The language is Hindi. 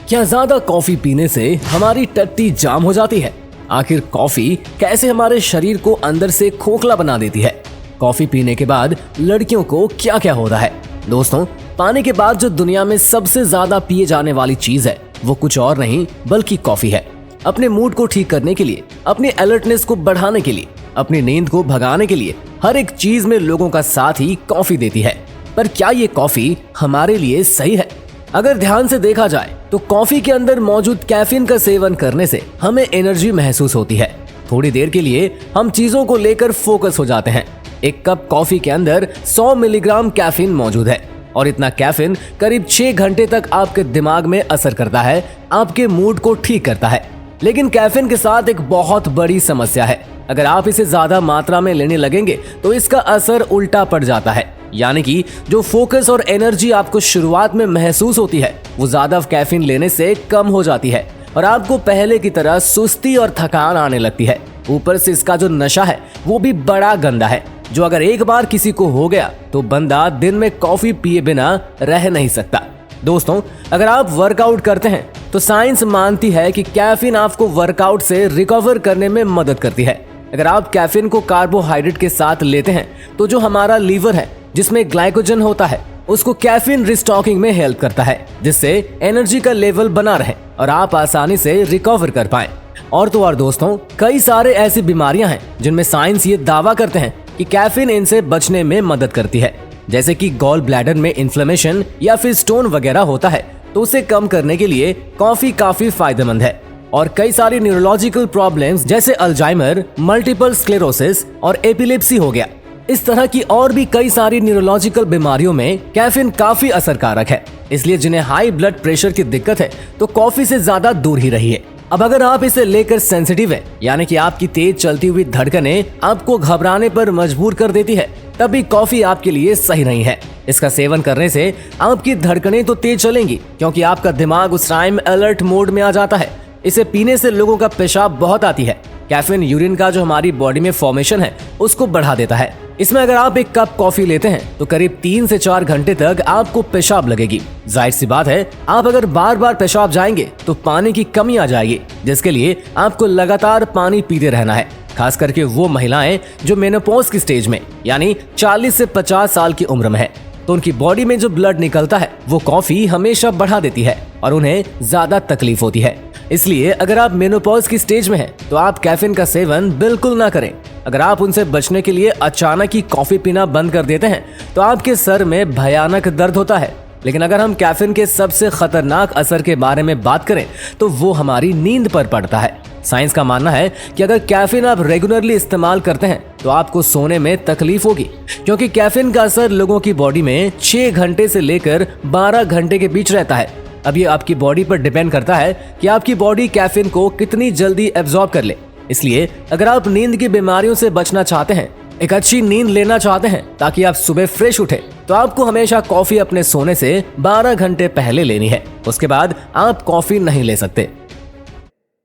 क्या ज्यादा कॉफी पीने से हमारी टट्टी जाम हो जाती है? आखिर कॉफी कैसे हमारे शरीर को अंदर से खोखला बना देती है? कॉफी पीने के बाद लड़कियों को क्या क्या होता है? दोस्तों, पानी के बाद जो दुनिया में सबसे ज्यादा पिए जाने वाली चीज है वो कुछ और नहीं बल्कि कॉफी है। अपने मूड को ठीक करने के लिए, अपनी अलर्टनेस को बढ़ाने के लिए, अपनी नींद को भगाने के लिए हर एक चीज में लोगों का साथ ही कॉफी देती है। पर क्या ये कॉफी हमारे लिए सही है? अगर ध्यान से देखा जाए तो कॉफी के अंदर मौजूद कैफीन का सेवन करने से हमें एनर्जी महसूस होती है। थोड़ी देर के लिए हम चीजों को लेकर फोकस हो जाते हैं। एक कप कॉफी के अंदर 100 मिलीग्राम कैफीन मौजूद है और इतना कैफीन करीब 6 घंटे तक आपके दिमाग में असर करता है, आपके मूड को ठीक करता है। लेकिन कैफीन के साथ एक बहुत बड़ी समस्या है। अगर आप इसे ज्यादा मात्रा में लेने लगेंगे तो इसका असर उल्टा पड़ जाता है, यानी कि जो फोकस और एनर्जी आपको शुरुआत में महसूस होती है वो ज्यादा कैफीन लेने से कम हो जाती है और आपको पहले की तरह सुस्ती और थकान आने लगती है। ऊपर से इसका जो नशा है वो भी बड़ा गंदा है, जो अगर एक बार किसी को हो गया तो बंदा दिन में कॉफी पिए बिना रह नहीं सकता। दोस्तों, अगर आप वर्कआउट करते हैं तो साइंस मानती है कि कैफीन आपको वर्कआउट से रिकवर करने में मदद करती है। अगर आप कैफीन को कार्बोहाइड्रेट के साथ लेते हैं तो जो हमारा लीवर है जिसमें ग्लाइकोजन होता है उसको कैफीन रिस्टॉकिंग में हेल्प करता है, जिससे एनर्जी का लेवल बना रहे और आप आसानी से रिकवर कर पाएं। और तो और दोस्तों, कई सारे ऐसी बीमारियां हैं जिनमें साइंस ये दावा करते हैं कि कैफीन इनसे बचने में मदद करती है। जैसे कि गॉल ब्लैडर में इन्फ्लेमेशन या फिर स्टोन वगैरह होता है तो उसे कम करने के लिए कॉफी काफी फायदेमंद है। और कई सारी न्यूरोलॉजिकल प्रॉब्लम्स जैसे अल्जाइमर, मल्टीपल स्क्लेरोसिस और एपिलेप्सी हो गया, इस तरह की और भी कई सारी न्यूरोलॉजिकल बीमारियों में कैफीन काफी असरकारक है। इसलिए जिन्हें हाई ब्लड प्रेशर की दिक्कत है तो कॉफी से ज्यादा दूर ही रहिए। अब अगर आप इसे लेकर सेंसिटिव है, यानी कि आपकी तेज चलती हुई धड़कनें आपको घबराने पर मजबूर कर देती है, तभी कॉफी आपके लिए सही नहीं है। इसका सेवन करने से आपकी धड़कनें तो तेज चलेंगी क्योंकि आपका दिमाग उस टाइम अलर्ट मोड में आ जाता है। इसे पीने से लोगों का पेशाब बहुत आती है। कैफीन यूरिन का जो हमारी बॉडी में फॉर्मेशन है उसको बढ़ा देता है। इसमें अगर आप एक कप कॉफी लेते हैं तो करीब 3 से 4 घंटे तक आपको पेशाब लगेगी। जाहिर सी बात है, आप अगर बार बार पेशाब जाएंगे तो पानी की कमी आ जाएगी, जिसके लिए आपको लगातार पानी पीते रहना है। खास करके वो महिलाएं जो मेनोपॉज की स्टेज में यानी 40 से 50 साल की उम्र में है, तो उनकी बॉडी में जो ब्लड निकलता है वो कॉफी हमेशा बढ़ा देती है और उन्हें ज्यादा तकलीफ होती है। इसलिए अगर आप मेनोपॉज की स्टेज में हैं तो आप कैफीन का सेवन बिल्कुल ना करें। अगर आप उनसे बचने के लिए अचानक ही कॉफी पीना बंद कर देते हैं तो आपके सर में भयानक दर्द होता है। लेकिन अगर हम कैफीन के सबसे खतरनाक असर के बारे में बात करें तो वो हमारी नींद पर पड़ता है। साइंस का मानना है कि अगर कैफीन आप रेगुलरली इस्तेमाल करते हैं तो आपको सोने में तकलीफ होगी, क्योंकि कैफीन का असर लोगों की बॉडी में 6 घंटे से लेकर 12 घंटे के बीच रहता है। अब ये आपकी बॉडी पर डिपेंड करता है कि आपकी बॉडी कैफीन को कितनी जल्दी एब्जॉर्ब कर ले। इसलिए अगर आप नींद की बीमारियों से बचना चाहते हैं, एक अच्छी नींद लेना चाहते हैं ताकि आप सुबह फ्रेश उठे, तो आपको हमेशा कॉफी अपने सोने से 12 घंटे पहले लेनी है। उसके बाद आप कॉफी नहीं ले सकते।